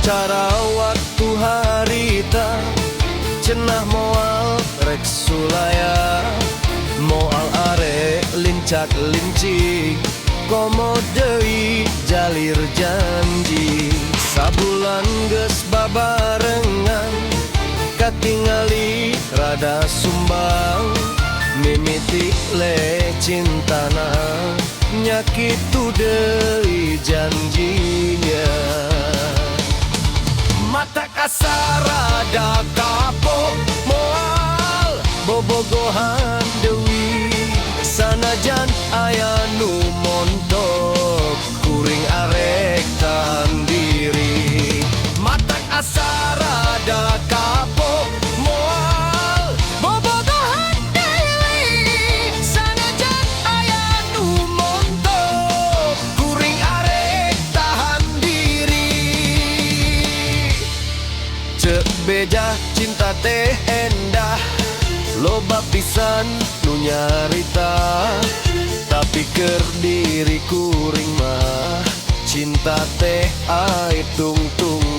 cara waktu harita cenah moal rek sulaya, moal arek lincak lincik komo deui jalir janji. Sabulan geus babarengan katingali rada sumbang, mimiti le cintana nyakitu deui janjinya. Mata kasar rada kapok moal bobogohan deui, sanajan aya nu montok kuring arek tahan diri. Mata kasar rada kapok moal bobogohan deui, sanajan aya nu montok kuring arek tahan diri. Cek beja cinta teh endah, loba pisan nu nyarita, tapi keur diri kuring mah cinta teh ai tungtung